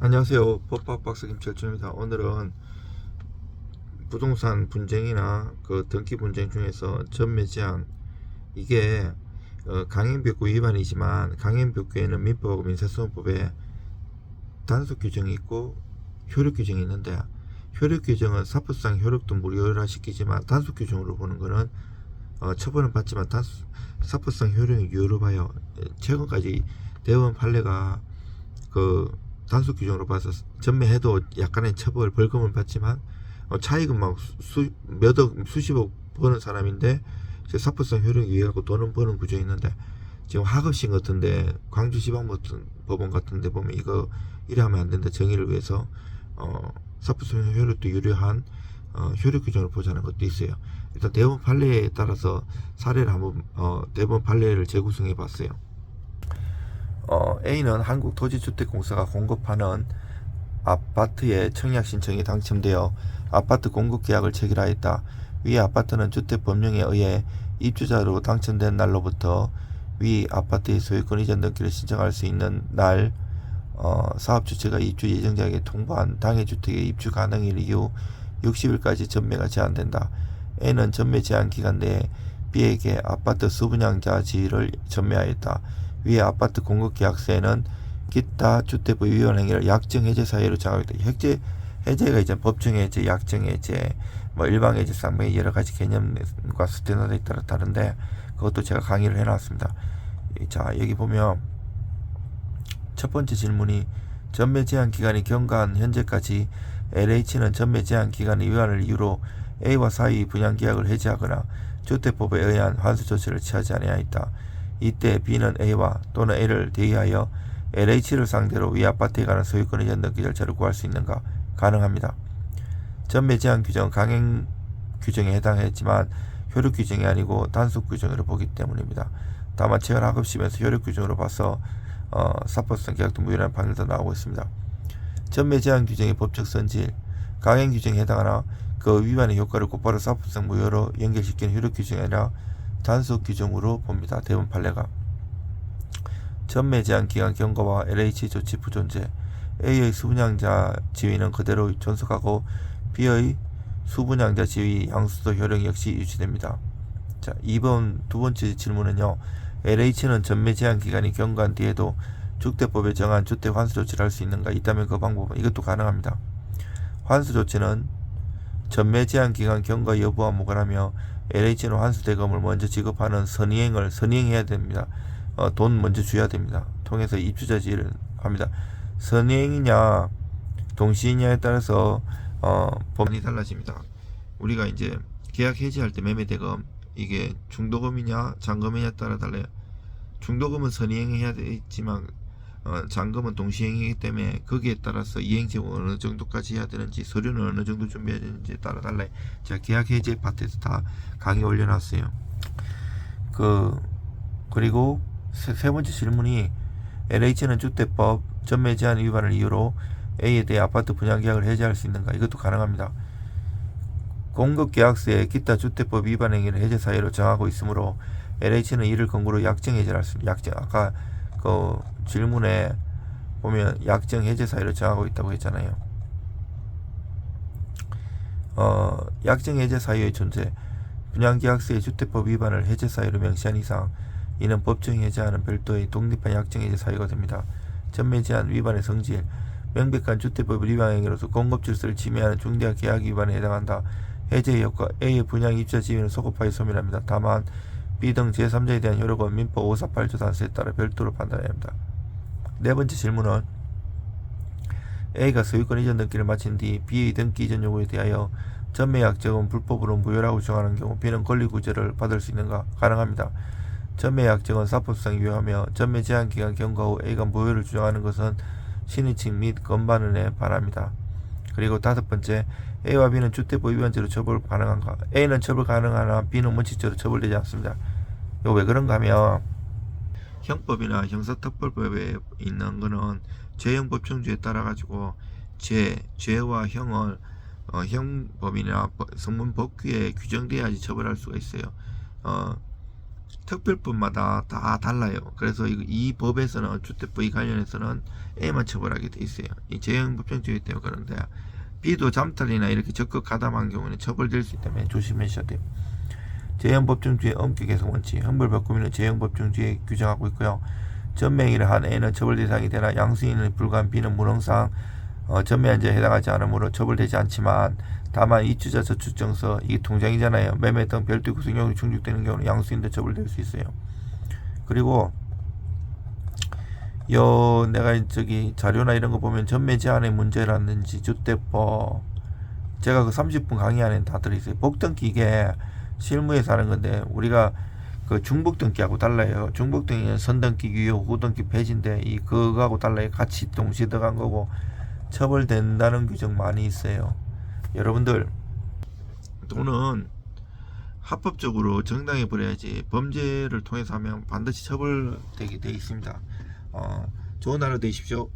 안녕하세요. 법학박사 김철준입니다. 오늘은 부동산 분쟁이나 그 등기 분쟁 중에서 전매 제한, 이게 강행벽구 위반이지만 강행벽구에는 민법하고 민사소송법에 단속 규정이 있고 효력 규정이 있는데, 효력 규정은 사법상 효력도 무효화시키지만 단속 규정으로 보는 거는 처벌은 받지만 사법상 효력이 유효로 봐요. 최근까지 대법원 판례가 그 단속 규정으로 봐서 전매해도 약간의 처벌 벌금을 받지만 차익은 막 몇억 수십억 버는 사람인데 사법상 효력이 유효하고 돈은 버는 구조에 있는데, 지금 하급심 같은데 광주지방법원 같은데 보면 이거 이래 하면 안 된다 정의를 위해서 사법상 효력도 유효한 효력 규정을 보자는 것도 있어요. 일단 대법원 판례에 따라서 사례를 한번 대법원 판례를 재구성해 봤어요. A는 한국토지주택공사가 공급하는 아파트의 청약 신청이 당첨되어 아파트 공급 계약을 체결하였다. 위 아파트는 주택법령에 의해 입주자로 당첨된 날로부터 위 아파트의 소유권 이전 등기를 신청할 수 있는 날, 사업주체가 입주 예정자에게 통보한 당해 주택의 입주 가능일 이후 60일까지 전매가 제한된다. A는 전매 제한 기간 내에 B에게 아파트 수분양자 지위를 전매하였다. 위의 아파트 공급 계약서에는 기타 주택부 위반 행위를 약정 해제 사유로 정하고 있다. 해제가 이제 법정 해제, 약정 해제, 뭐 일방 해제, 쌍방의 여러 가지 개념과 스탠다드에 따라 다른데 그것도 제가 강의를 해놨습니다. 자, 여기 보면 첫 번째 질문이 전매 제한 기간이 경과한 현재까지 LH는 전매 제한 기간의 위반을 이유로 A와 사이 분양 계약을 해지하거나 주택법에 의한 환수 조치를 취하지 아니하였다. 이때 B는 A와 또는 A를 대의하여 LH를 상대로 위 아파트에 관한 소유권 이전 등기 절차를 구할 수 있는가? 가능합니다. 전매 제한 규정은 강행 규정에 해당했지만 효력 규정이 아니고 단속 규정으로 보기 때문입니다. 다만 최근 하급심에서 효력 규정으로 봐서 사법성 계약도 무효라는 판결도 나오고 있습니다. 전매 제한 규정의 법적 성질, 강행 규정에 해당하나 그 위반의 효과를 곧바로 사법성 무효로 연결시키는 효력 규정이 아니라 단속 규정으로 봅니다. 대법원 판례가. 전매 제한 기간 경과와 LH 조치 부존재. A의 수분양자 지위는 그대로 존속하고 B의 수분양자 지위 양수도 효력 역시 유지됩니다. 자, 2번 두 번째 질문은요. LH는 전매 제한 기간이 경과한 뒤에도 주택법에 정한 주택 환수 조치를 할 수 있는가? 있다면 그 방법은 이것도 가능합니다. 환수 조치는 전매 제한 기간 경과 여부와 무관하며 LH는 환수 대금을 먼저 지급하는 선의행해야 됩니다. 돈 먼저 줘야 됩니다. 통해서 입주자 지위를 합니다. 선의행이냐 동시이냐에 따라서 법이 달라집니다. 우리가 이제 계약 해지할 때 매매 대금, 이게 중도금이냐 잔금이냐에 따라 달라요. 중도금은 선의행해야 되지만 잔금은 동시행이기 때문에 거기에 따라서 이행제목을 어느 정도까지 해야 되는지, 서류는 어느 정도 준비해야 되는지에 따라 달라요. 제가 계약 해제 파트에서 다 강의 올려놨어요. 그리고 세 번째 질문이 LH는 주택법 전매 제한 위반을 이유로 A에 대해 아파트 분양 계약을 해제할 수 있는가? 이것도 가능합니다. 공급 계약서에 기타 주택법 위반 행위를 해제 사유로 정하고 있으므로 LH는 이를 근거로 약정 해제를 할 수 있습니다. 약정, 아까 그 질문에 보면 약정 해제 사유를 정하고 있다고 했잖아요. 약정 해제 사유의 존재. 분양계약서의 주택법 위반을 해제 사유로 명시한 이상 이는 법정 해제와는 별도의 독립한 약정 해제 사유가 됩니다. 전매 제한 위반의 성질. 명백한 주택법 위반 행위로서 공급 질서를 침해하는 중대한 계약 위반에 해당한다. 해제의 효과. A의 분양 입주자 지위는 소급하여 소멸합니다. 다만 B 등 제3자에 대한 효력은 민법 548조 단서에 따라 별도로 판단해야 합니다. 네 번째 질문은 A가 소유권 이전 등기를 마친 뒤 B의 등기 이전 요구에 대하여 전매 약정은 불법으로 무효라고 주장하는 경우 B는 권리구제를 받을 수 있는가? 가능합니다. 전매 약정은 사법상 유효하며 전매 제한 기간 경과 후 A가 무효를 주장하는 것은 신의칙 및 건반응에 반합니다. 그리고 다섯 번째, A와 B는 주택법 위반죄로 처벌 가능한가? A는 처벌 가능하나 B는 원칙적으로 처벌되지 않습니다. 이거 왜 그런가 하면 형법이나 형사특별법에 있는 거는 죄형법정주에 따라 가지고 죄와 형을 형법이나 성문법규에 규정돼야지 처벌할 수가 있어요. 특별법마다 다 달라요. 그래서 이 법에서는 주택부의 관련해서는 A만 처벌하게 돼 있어요. 이 재형법정주의 때문에 그런데 B도 잠탈이나 이렇게 적극 가담한 경우는 처벌될 수 있기 때문에 조심하셔야 돼요. 재형법정주의 엄격 개선 원칙. 형벌법규는 재형법정주의 규정하고 있고요. 전매행위를 한 A는 처벌 대상이 되나 양수인에 불과한 B는 물형상 전매한지에 해당하지 않으므로 처벌되지 않지만 다만 입주자 저축증서 이게 통장이잖아요. 매매 등 별도의 구성용이 충족되는 경우는 양수인도 처벌될 수 있어요. 그리고 내가 저기 자료나 이런 거 보면 전매 제한의 문제라든지 주택법 제가 그 30분 강의 안에 다 들어있어요. 복등기 이게 실무에서 하는 건데 우리가 그 중복등기하고 달라요. 중복등기는 선등기 유효, 후등기 폐지인데 이 그거하고 달라요. 같이 동시에 들어간 거고 처벌된다는 규정 많이 있어요. 여러분들 돈은 합법적으로 정당해 버려야지 범죄를 통해서 하면 반드시 처벌되게 돼 있습니다. 좋은 하루 되십시오.